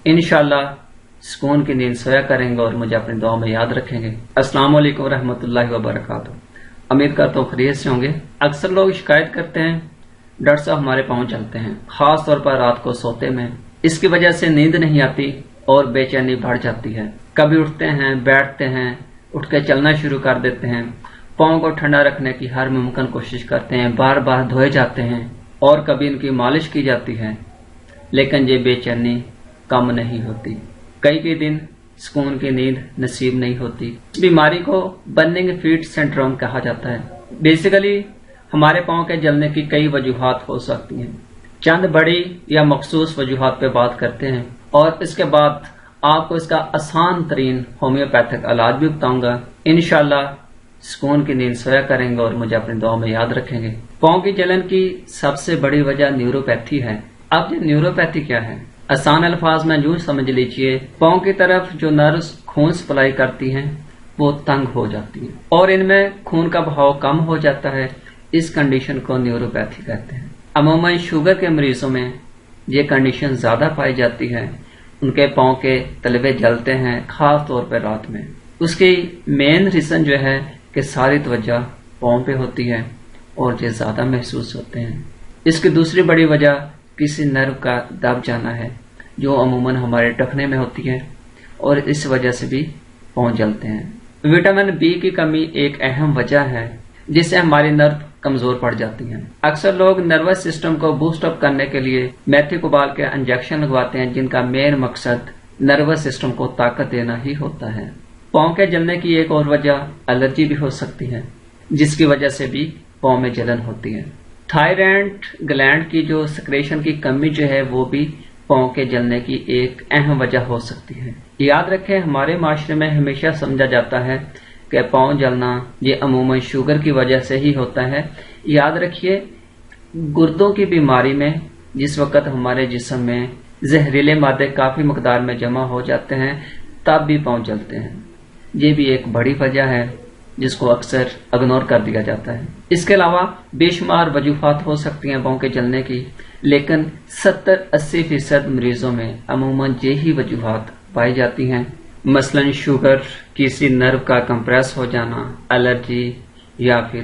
انشاءاللہ سکون کی نیند سویا کریں گے اور مجھے اپنی دعا میں یاد رکھیں گے۔ السلام علیکم ورحمۃ اللہ وبرکاتہ۔ امید کرتا ہوں خیریت سے ہوں گے۔ اکثر لوگ شکایت کرتے ہیں ڈاکٹر صاحب ہمارے پاؤں چلتے ہیں، خاص طور پر رات کو سوتے میں، اس کی وجہ سے نیند نہیں آتی اور بے چینی بڑھ جاتی ہے۔ کبھی اٹھتے ہیں، بیٹھتے ہیں، اٹھ کے چلنا شروع کر دیتے ہیں، پاؤں کو ٹھنڈا رکھنے کی ہر ممکن کوشش کرتے ہیں، بار بار دھوئے جاتے ہیں اور کبھی ان کی مالش کی جاتی ہے، لیکن یہ بے چینی کم نہیں ہوتی۔ کئی دن سکون کی نیند نصیب نہیں ہوتی۔ اس بیماری کو برننگ فیٹ سنڈروم کہا جاتا ہے۔ بیسیکلی ہمارے پاؤں کے جلنے کی کئی وجوہات ہو سکتی ہیں۔ چند بڑی یا مخصوص وجوہات پہ بات کرتے ہیں اور اس کے بعد آپ کو اس کا آسان ترین ہومیوپیتھک علاج بھی بتاؤں گا۔ انشاءاللہ سکون کی نیند سویا کریں گے اور مجھے اپنی دعا میں یاد رکھیں گے۔ پاؤں کی جلن کی سب سے بڑی وجہ نیوروپیتھی ہے۔ اب یہ نیوروپیتھی کیا ہے؟ آسان الفاظ میں یوں سمجھ لیجئے، پاؤں کی طرف جو نروز خون سپلائی کرتی ہیں وہ تنگ ہو جاتی ہیں اور ان میں خون کا بہاؤ کم ہو جاتا ہے۔ اس کنڈیشن کو نیوروپیتھی کہتے ہیں۔ عموماً شوگر کے مریضوں میں یہ کنڈیشن زیادہ پائی جاتی ہے۔ ان کے پاؤں کے تلوے جلتے ہیں، خاص طور پر رات میں۔ اس کی مین ریزن جو ہے کہ ساری توجہ پاؤں پہ ہوتی ہے اور یہ زیادہ محسوس ہوتے ہیں۔ اس کی دوسری بڑی وجہ کسی نرو کا دب جانا ہے جو عموماً ہمارے ٹخنے میں ہوتی ہے اور اس وجہ سے بھی پاؤں جلتے ہیں۔ وٹامن بی کی کمی ایک اہم وجہ ہے جس سے ہماری نرو کمزور پڑ جاتی ہیں۔ اکثر لوگ نروس سسٹم کو بوسٹ اپ کرنے کے لیے میتھی کوبال کے انجیکشن لگواتے ہیں جن کا مین مقصد نروس سسٹم کو طاقت دینا ہی ہوتا ہے۔ پاؤں کے جلنے کی ایک اور وجہ الرجی بھی ہو سکتی ہے جس کی وجہ سے بھی پاؤں میں جلن ہوتی ہے۔ تھائرائیڈ گلینڈ کی جو سکریشن کی کمی جو ہے وہ بھی پاؤں کے جلنے کی ایک اہم وجہ ہو سکتی ہے۔ یاد رکھیں ہمارے معاشرے میں ہمیشہ سمجھا جاتا ہے کہ پاؤں جلنا یہ عموماً شوگر کی وجہ سے ہی ہوتا ہے۔ یاد رکھیے گردوں کی بیماری میں جس وقت ہمارے جسم میں زہریلے مادے کافی مقدار میں جمع ہو جاتے ہیں تب بھی پاؤں جلتے ہیں۔ یہ بھی ایک بڑی وجہ ہے جس کو اکثر اگنور کر دیا جاتا ہے۔ اس کے علاوہ بے شمار وجوہات ہو سکتی ہیں پاؤں کے جلنے کی، لیکن 70-80% مریضوں میں عموماً یہی وجوہات پائی جاتی ہیں۔ مثلاً شوگر، کسی نرو کا کمپریس ہو جانا، الرجی یا پھر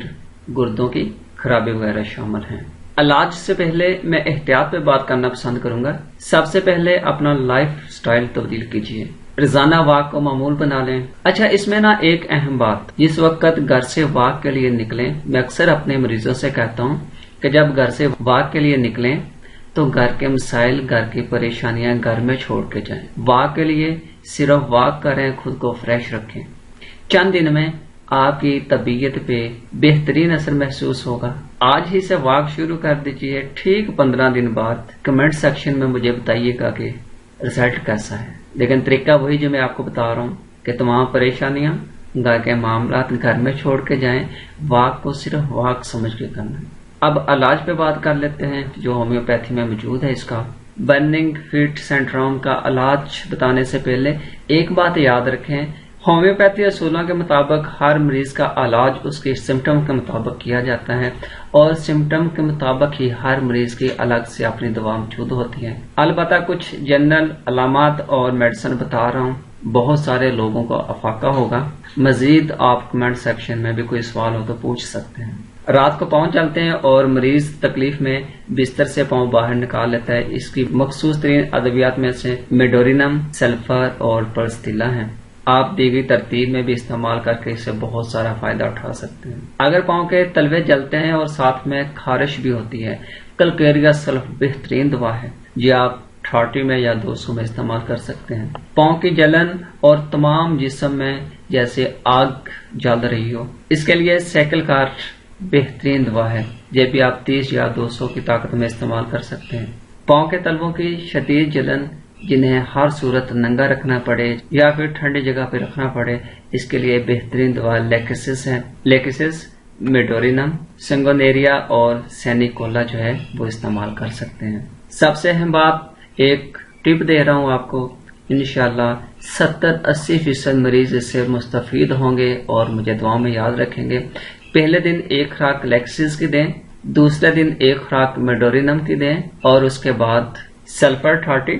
گردوں کی خرابی وغیرہ شامل ہیں۔ علاج سے پہلے میں احتیاط پہ بات کرنا پسند کروں گا۔ سب سے پہلے اپنا لائف سٹائل تبدیل کیجیے، روزانہ واک کو معمول بنا لیں۔ اچھا اس میں ایک اہم بات، جس وقت گھر سے واک کے لیے نکلیں، میں اکثر اپنے مریضوں سے کہتا ہوں کہ جب گھر سے واک کے لیے نکلیں تو گھر کے مسائل، گھر کی پریشانیاں گھر میں چھوڑ کے جائیں۔ واک کے لیے صرف واک کریں، خود کو فریش رکھیں۔ چند دن میں آپ کی طبیعت پہ بہترین اثر محسوس ہوگا۔ آج ہی سے واک شروع کر دیجئے، ٹھیک 15 دن بعد کمنٹ سیکشن میں مجھے بتائیے گا کہ رزلٹ کیسا ہے۔ لیکن طریقہ وہی جو میں آپ کو بتا رہا ہوں کہ تمام پریشانیاں، گھر کے معاملات گھر میں چھوڑ کے جائیں، واک کو صرف واک سمجھ کے کرنا ہے۔ اب علاج پہ بات کر لیتے ہیں جو ہومیوپیتھی میں موجود ہے۔ اس کا برننگ فیٹ سنڈروم کا علاج بتانے سے پہلے ایک بات یاد رکھیں، ہومیوپیتھی اصولوں کے مطابق ہر مریض کا علاج اس کے سمٹم کے مطابق کیا جاتا ہے اور سمٹم کے مطابق ہی ہر مریض کی الگ سے اپنی دوا موجود ہوتی ہے۔ البتہ کچھ جنرل علامات اور میڈیسن بتا رہا ہوں، بہت سارے لوگوں کو افاقہ ہوگا۔ مزید آپ کمنٹ سیکشن میں بھی کوئی سوال ہو تو پوچھ سکتے ہیں۔ رات کو پاؤں چلتے ہیں اور مریض تکلیف میں بستر سے پاؤں باہر نکال لیتا ہے۔ اس کی مخصوص ترین ادویات میں سے میڈورینم، سلفر اور پرستیلا ہیں۔ آپ دی گئی ترتیب میں بھی استعمال کر کے اس سے بہت سارا فائدہ اٹھا سکتے ہیں۔ اگر پاؤں کے تلوے جلتے ہیں اور ساتھ میں خارش بھی ہوتی ہے، کلکیریا سلف بہترین دوا ہے جی، آپ 30 میں یا 200 میں استعمال کر سکتے ہیں۔ پاؤں کی جلن اور تمام جسم میں جیسے آگ جل رہی ہو، اس کے لیے سائیکل کار بہترین دوا ہے، یہ بھی آپ 30 یا 200 کی طاقت میں استعمال کر سکتے ہیں۔ پاؤں کے تلووں کی شدید جلن جنہیں ہر صورت ننگا رکھنا پڑے یا پھر ٹھنڈی جگہ پہ رکھنا پڑے، اس کے لیے بہترین دوا لیکسس ہے۔ لیکسس، میڈورینم، سنگونیریا اور سینیکولا جو ہے وہ استعمال کر سکتے ہیں۔ سب سے اہم بات ایک ٹپ دے رہا ہوں آپ کو، انشاءاللہ 70-80% مریض اس سے مستفید ہوں گے اور مجھے دعاؤں میں یاد رکھیں گے۔ پہلے دن ایک خوراک لیکسس کی دیں، دوسرے دن ایک خوراک میڈورینم کی دیں اور اس کے بعد سلفر 30،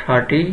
30